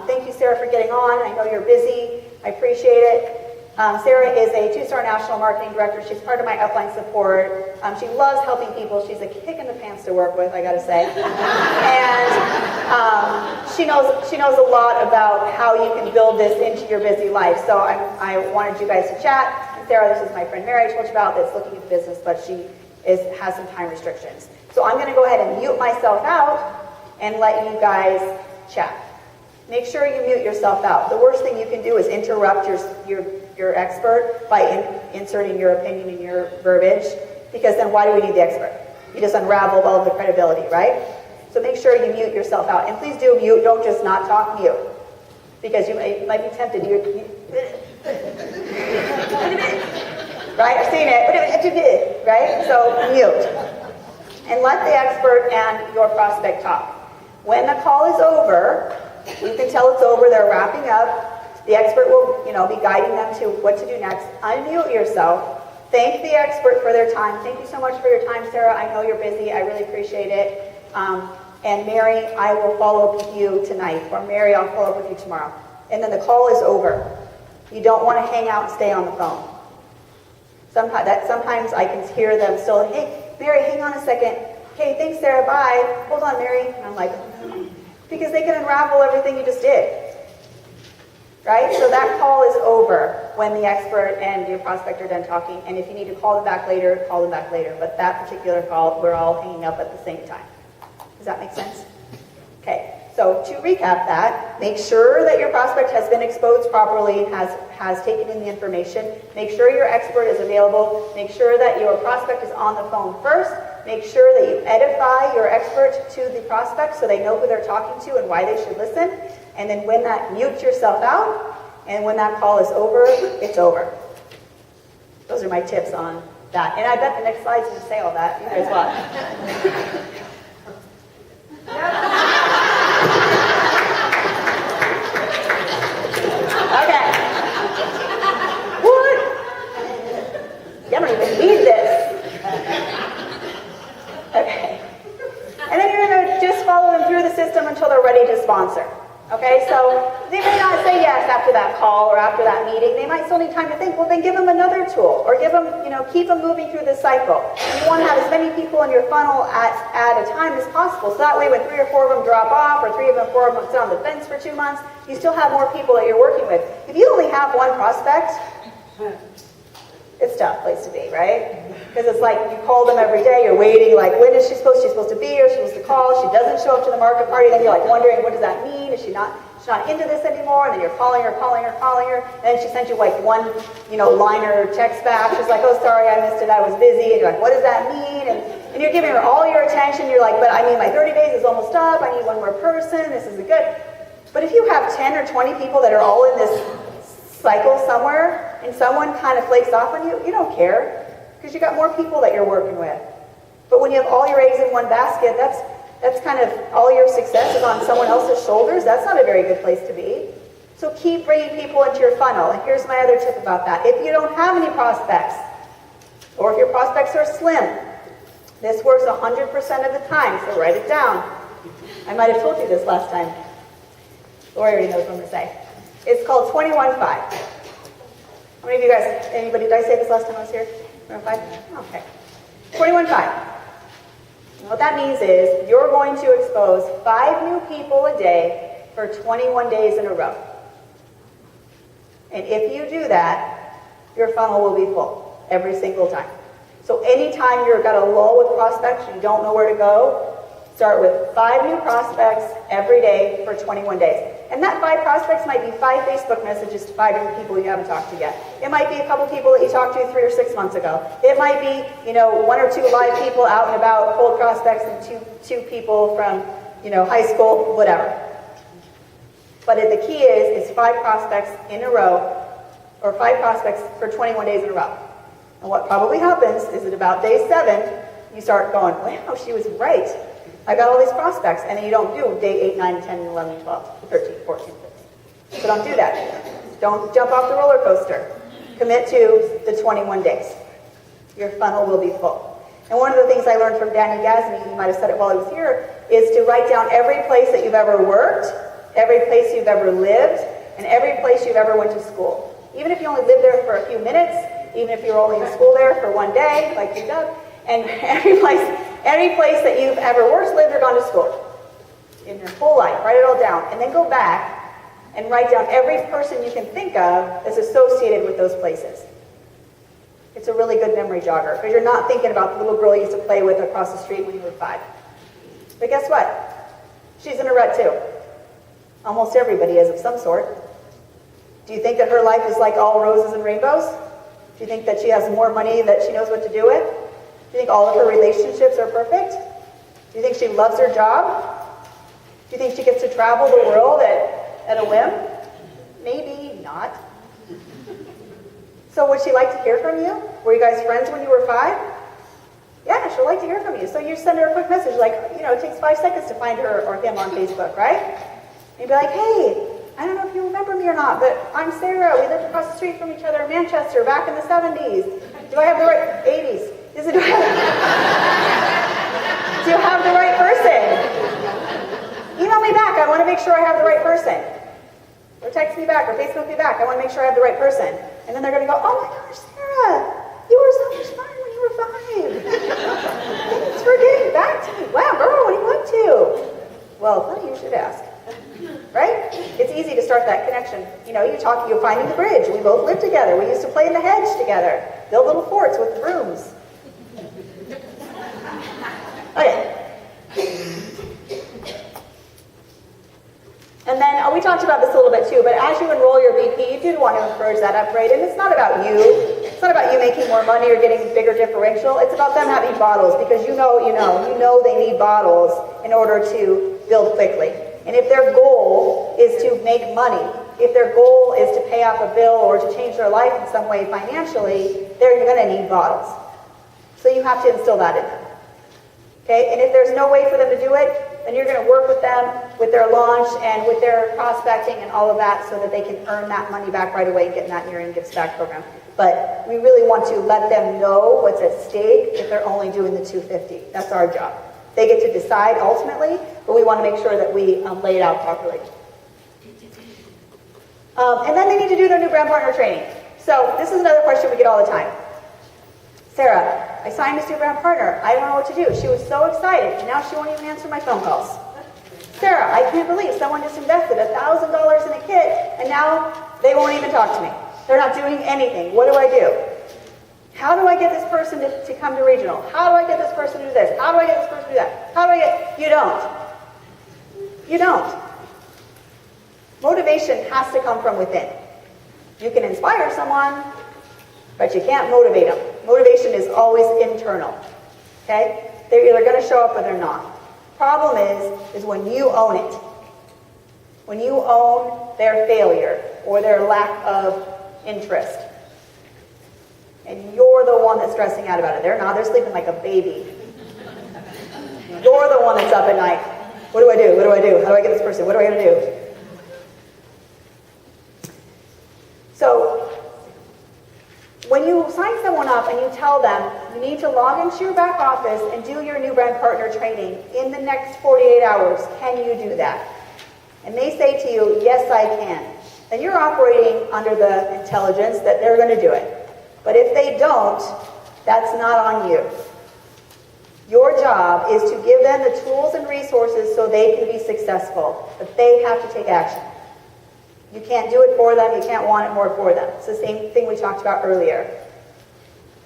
Thank you, Sarah, for getting on. I know you're busy. I appreciate it. Sarah is a 2-star national marketing director. She's part of my upline support. She loves helping people. She's a kick in the pants to work with, I got to say. And she knows a lot about how you can build this into your busy life. So I wanted you guys to chat. Sarah, this is my friend Mary I told you about that's looking at the business, but she has some time restrictions. So I'm going to go ahead and mute myself out and let you guys chat. Make sure you mute yourself out. The worst thing you can do is interrupt your expert by inserting your opinion in your verbiage, because then why do we need the expert? You just unraveled all of the credibility, right? So make sure you mute yourself out. And please do mute, don't just not talk, mute. Because you might be tempted. Right? I've seen it. Right? So mute. And let the expert and your prospect talk. When the call is over, you can tell it's over, they're wrapping up. The expert will, be guiding them to what to do next. Unmute yourself. Thank the expert for their time. Thank you so much for your time, Sarah. I know you're busy. I really appreciate it. And Mary, I will follow up with you tonight. Or Mary, I'll follow up with you tomorrow. And then the call is over. You don't want to hang out and stay on the phone. Sometimes I can hear them still, hey, Mary, hang on a second. Okay, thanks, Sarah, bye. Hold on, Mary. And I'm like, because they can unravel everything you just did. Right? So that call is over when the expert and your prospect are done talking. And if you need to call them back later, call them back later. But that particular call, we're all hanging up at the same time. Does that make sense? Okay. So to recap that, make sure that your prospect has been exposed properly, has taken in the information. Make sure your expert is available. Make sure that your prospect is on the phone first. Make sure that you edify your expert to the prospect so they know who they're talking to and why they should listen. And then when that, mute yourself out, and when that call is over, it's over. Those are my tips on that. And I bet the next slide's going to say all that. You guys watch. Okay. What? I don't even need this. Okay. And then you're going to just follow them through the system until they're ready to sponsor. Okay, so they may not say yes after that call or after that meeting. They might still need time to think. Well, then give them another tool, or give them, keep them moving through the cycle. You want to have as many people in your funnel at a time as possible. So that way, when 3 or 4 of them drop off, or 3 of them, 4 of them sit on the fence for 2 months, you still have more people that you're working with. If you only have one prospect, it's a tough place to be, right? Because it's like you call them every day, you're waiting, like, when is she supposed to be, or she's supposed to call, she doesn't show up to the market party, then you're like wondering, what does that mean? Is she's not into this anymore? And then you're calling her, and then she sent you like one, liner text back. She's like, oh, sorry, I missed it, I was busy. And you're like, what does that mean? And you're giving her all your attention. You're like, but I mean, my 30 days is almost up. I need one more person. This isn't good. But if you have 10 or 20 people that are all in this cycle somewhere, and someone kind of flakes off on you, you don't care, because you got more people that you're working with. But when you have all your eggs in one basket, that's kind of all your success is on someone else's shoulders. That's not a very good place to be. So keep bringing people into your funnel. And here's my other tip about that. If you don't have any prospects, or if your prospects are slim, this works 100% of the time, so write it down. I might have told you this last time. Lori already knows what I'm going to say. It's called 21-5. How many of you guys, anybody, did I say this last time I was here? 21-5? Okay. 21-5. And what that means is you're going to expose 5 new people a day for 21 days in a row. And if you do that, your funnel will be full every single time. So anytime you've got a lull with prospects, you don't know where to go, Start with 5 new prospects every day for 21 days. And that 5 prospects might be 5 Facebook messages to 5 different people you haven't talked to yet. It might be a couple people that you talked to 3 or 6 months ago. It might be, 1 or 2 live people out and about, cold prospects, and two people from, high school, whatever. But the key is 5 prospects in a row, or 5 prospects for 21 days in a row. And what probably happens is at about day 7, you start going, wow, she was right. I got all these prospects. And then you don't do day 8, 9, 10, 11, 12, 13, 14, 15. So don't do that. Don't jump off the roller coaster. Commit to the 21 days. Your funnel will be full. And one of the things I learned from Danny Gasney, he might have said it while he was here, is to write down every place that you've ever worked, every place you've ever lived, and every place you've ever went to school. Even if you only lived there for a few minutes, even if you were only in school there for 1 day, like you did, and every place that you've ever worked, lived, or gone to school in your whole life, write it all down, and then go back and write down every person you can think of that's associated with those places. It's a really good memory jogger, because you're not thinking about the little girl you used to play with across the street when you were 5. But guess what? She's in a rut too. Almost everybody is of some sort. Do you think that her life is like all roses and rainbows? Do you think that she has more money that she knows what to do with? Do you think all of her relationships are perfect? Do you think she loves her job? Do you think she gets to travel the world at a whim? Maybe not. So would she like to hear from you? Were you guys friends when you were 5? Yeah, she'll like to hear from you. So you send her a quick message like, it takes 5 seconds to find her or him on Facebook, right? And you'd be like, hey, I don't know if you remember me or not, but I'm Sarah. We lived across the street from each other in Manchester back in the 70s. Do I have the right 80s? Do you have the right person? Email me back. I want to make sure I have the right person. Or text me back or Facebook me back. I want to make sure I have the right person. And then they're going to go, oh my gosh, Sarah, you were so much fun when you were 5. Thanks for getting back to me. Wow, girl, what are you up to? Well, funny you should ask. Right? It's easy to start that connection. You're finding the bridge. We both lived together. We used to play in the hedge together. Build little forts with brooms. Okay. And then we talked about this a little bit too, but as you enroll your BP, you do want to encourage that upgrade. And it's not about you. It's not about you making more money or getting a bigger differential. It's about them having bottles, because you know they need bottles in order to build quickly. And if their goal is to make money, if their goal is to pay off a bill or to change their life in some way financially, they're going to need bottles. So you have to instill that in them. Okay? And if there's no way for them to do it, then you're going to work with them with their launch and with their prospecting and all of that so that they can earn that money back right away and get in that Nerium Gives Back program. But we really want to let them know what's at stake if they're only doing the 250. That's our job. They get to decide ultimately, but we want to make sure that we lay it out properly. And then they need to do their new brand partner training. So this is another question we get all the time. Sarah, I signed this new brand partner. I don't know what to do. She was so excited, and now she won't even answer my phone calls. Sarah, I can't believe someone just invested $1,000 in a kit, and now they won't even talk to me. They're not doing anything. What do I do? How do I get this person to come to regional? How do I get this person to do this? How do I get this person to do that? How do I get... You don't. You don't. Motivation has to come from within. You can inspire someone, but you can't motivate them. Motivation is always internal. Okay? They're either going to show up or they're not. Problem is when you own it. When you own their failure or their lack of interest. And you're the one that's stressing out about it. They're not. They're sleeping like a baby. You're the one that's up at night. What do I do? What do I do? How do I get this person? What do I got to do? So, when you sign someone up and you tell them you need to log into your back office and do your new brand partner training in the next 48 hours, can you do that? And they say to you, yes, I can. Then you're operating under the intelligence that they're going to do it. But if they don't, that's not on you. Your job is to give them the tools and resources so they can be successful. But they have to take action. You can't do it for them. You can't want it more for them. It's the same thing we talked about earlier.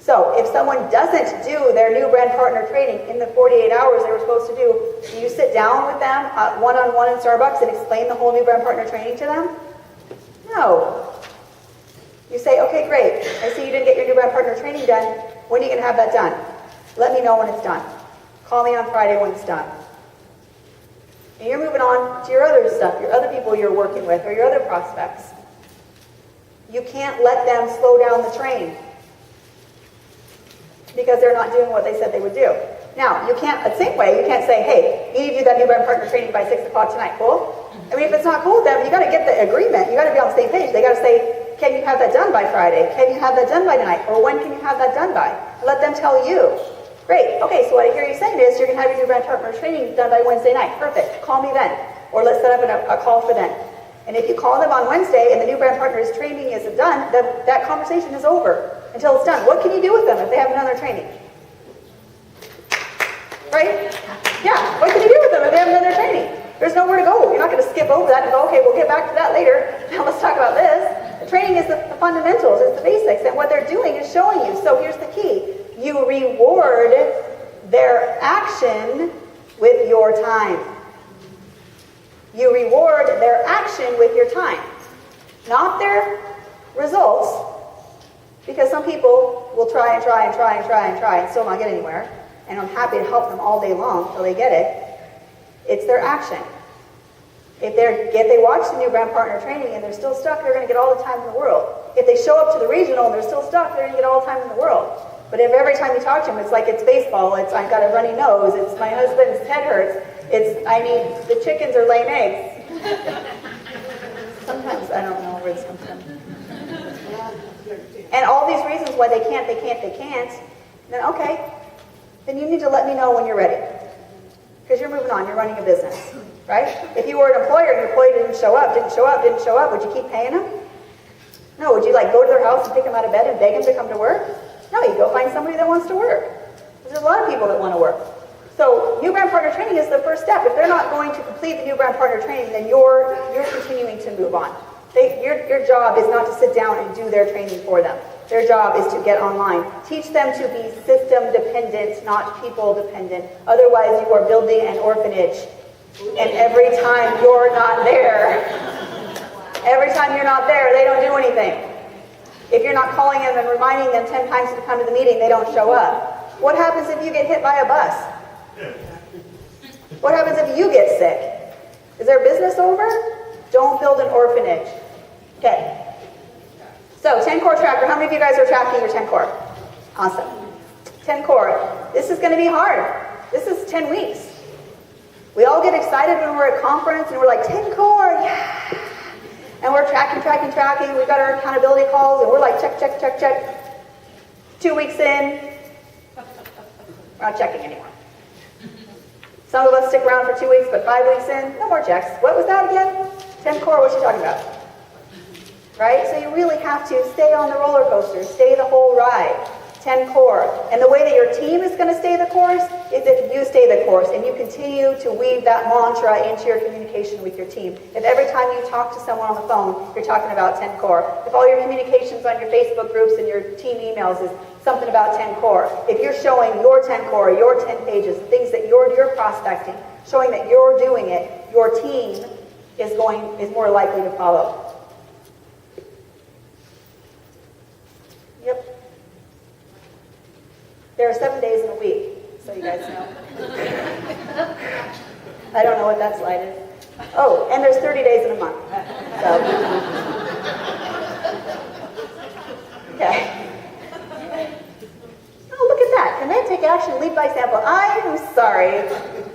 So if someone doesn't do their new brand partner training in the 48 hours they were supposed to do you sit down with them one-on-one in Starbucks and explain the whole new brand partner training to them? No. You say, okay, great. I see you didn't get your new brand partner training done. When are you going to have that done? Let me know when it's done. Call me on Friday when it's done. And you're moving on to your other stuff, your other people you're working with, or your other prospects. You can't let them slow down the train because they're not doing what they said they would do. Now, you can't, the same way, you can't say, hey, you need to do that new brand partner training by 6 o'clock tonight. Cool? I mean, if it's not cool with them, you got to get the agreement. You got to be on the same page. They got to say, can you have that done by Friday? Can you have that done by tonight? Or when can you have that done by? Let them tell you. Great. Okay, so what I hear you saying is you're going to have your new brand partner training done by Wednesday night. Perfect. Call me then. Or let's set up a call for then. And if you call them on Wednesday and the new brand partner's training isn't done, then that conversation is over until it's done. What can you do with them if they have another training? Right? Yeah. What can you do with them if they have another training? There's nowhere to go. You're not going to skip over that and go, okay, we'll get back to that later. Now let's talk about this. The training is the fundamentals, it's the basics, and what they're doing is showing you. So here's the key. You reward their action with your time. You reward their action with your time, not their results, because some people will try and still not get anywhere, and I'm happy to help them all day long till they get it. It's their action. If they watch the new brand partner training and they're still stuck, they're going to get all the time in the world. If they show up to the regional and they're still stuck, they're going to get all the time in the world. But if every time you talk to them, it's like it's baseball, it's I've got a runny nose, it's my husband's head hurts, it's I need the chickens are laying eggs. Sometimes I don't know where this comes from. And all these reasons why they can't, then okay, then you need to let me know when you're ready. Because you're moving on, you're running a business, right? If you were an employer and your employee didn't show up, would you keep paying them? No, would you like go to their house and pick them out of bed and beg them to come to work? No, you go find somebody that wants to work. There's a lot of people that want to work. So new brand partner training is the first step. If they're not going to complete the new brand partner training, then you're continuing to move on. Your job is not to sit down and do their training for them. Their job is to get online. Teach them to be system dependent, not people dependent. Otherwise, you are building an orphanage. And every time you're not there, they don't do anything. If you're not calling them and reminding them 10 times to come to the meeting, they don't show up. What happens if you get hit by a bus? What happens if you get sick? Is their business over? Don't build an orphanage. Okay. So 10 core tracker. How many of you guys are tracking your 10 core? Awesome. 10 core. This is going to be hard. This is 10 weeks. We all get excited when we're at conference and we're like, 10 core, yeah. And we're tracking. We've got our accountability calls and we're like, check. 2 weeks in, we're not checking anymore. Some of us stick around for 2 weeks, but 5 weeks in, no more checks. What was that again? 10 core, what's she talking about? Right? So you really have to stay on the roller coaster, stay the whole ride. 10 core. And the way that your team is going to stay the course is if you stay the course and you continue to weave that mantra into your communication with your team. If every time you talk to someone on the phone, you're talking about 10 core. If all your communications on your Facebook groups and your team emails is something about 10 core. If you're showing your 10 core, your 10 pages, things that you're prospecting, showing that you're doing it, your team is more likely to follow. Yep. There are 7 days in a week, so you guys know. I don't know what that slide is. Oh, and there's 30 days in a month. So. Okay. Oh, look at that. Can they take action, lead by example? I am sorry,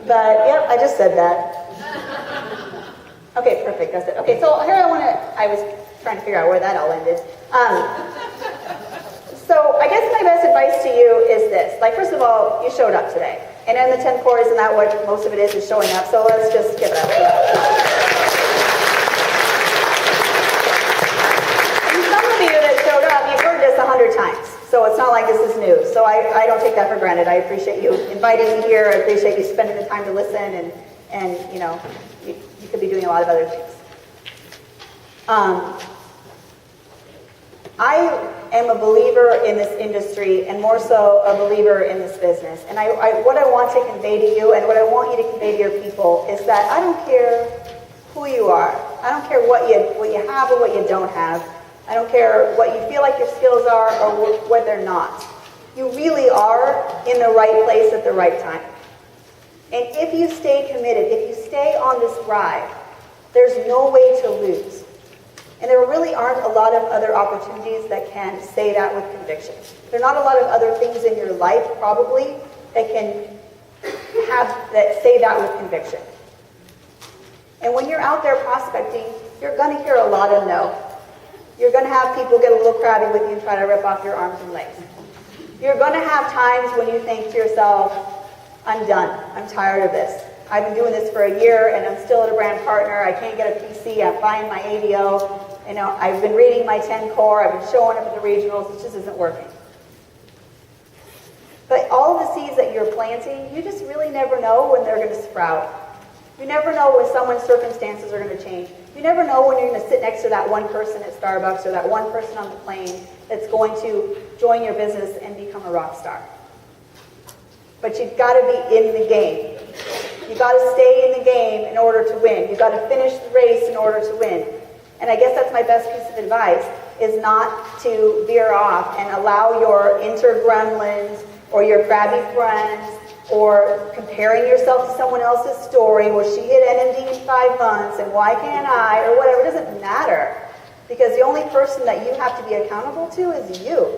but yep, I just said that. Okay, perfect, that's it. Okay, so here I was trying to figure out where that all ended. So I guess my best advice to you is this. Like, first of all, you showed up today. And in the 10 core, isn't that what most of it is showing up? So let's just give it up. And some of you that showed up, you've heard this 100 times. So it's not like this is new. So I don't take that for granted. I appreciate you inviting me here. I appreciate you spending the time to listen. And you know, you could be doing a lot of other things. I am a believer in this industry and more so a believer in this business. And what I want to convey to you and what I want you to convey to your people is that I don't care who you are. I don't care what you have or what you don't have. I don't care what you feel like your skills are or what they're not. You really are in the right place at the right time. And if you stay committed, if you stay on this ride, there's no way to lose. And there really aren't a lot of other opportunities that can say that with conviction. There are not a lot of other things in your life, probably, that can say that with conviction. And when you're out there prospecting, you're going to hear a lot of no. You're going to have people get a little crabby with you and try to rip off your arms and legs. You're going to have times when you think to yourself, I'm done. I'm tired of this. I've been doing this for a year and I'm still at a brand partner. I can't get a PC. I'm buying my ADO. I've been reading my 10 core. I've been showing up at the regionals. It just isn't working. But all of the seeds that you're planting, you just really never know when they're going to sprout. You never know when someone's circumstances are going to change. You never know when you're going to sit next to that one person at Starbucks or that one person on the plane that's going to join your business and become a rock star. But you've got to be in the game. You've got to stay in the game in order to win. You've got to finish the race in order to win. And I guess that's my best piece of advice, is not to veer off and allow your inner gremlins or your crabby friends or comparing yourself to someone else's story, well, she hit NMD in 5 months, and why can't I, or whatever. It doesn't matter. Because the only person that you have to be accountable to is you.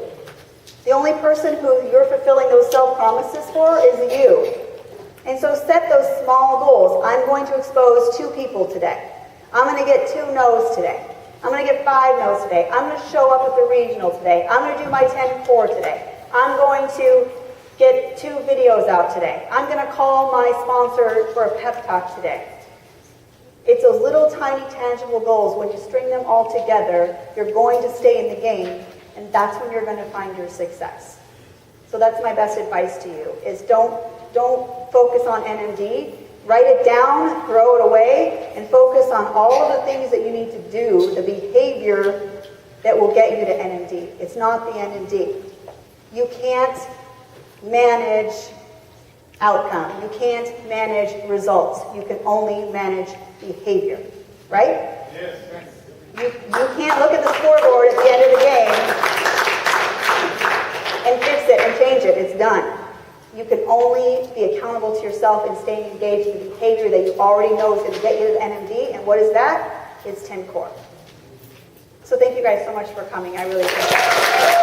The only person who you're fulfilling those self-promises for is you. And so set those small goals. I'm going to expose 2 people today. I'm going to get 2 no's today. I'm going to get 5 no's today. I'm going to show up at the regional today. I'm going to do my 10 core today. I'm going to get 2 videos out today. I'm going to call my sponsor for a pep talk today. It's those little tiny tangible goals. When you string them all together, you're going to stay in the game, and that's when you're going to find your success. So that's my best advice to you, is don't focus on NMD. Write it down, throw it away, and focus on all of the things that you need to do, the behavior that will get you to NMD. It's not the NMD. You can't manage outcome. You can't manage results. You can only manage behavior. Right? Yes. You can't look at the scoreboard at the end of the game and fix it and change it. It's done. You can only be accountable to yourself and staying engaged in the behavior that you already know is going to get you to the NMD. And what is that? It's 10 core. So thank you guys so much for coming. I really appreciate it.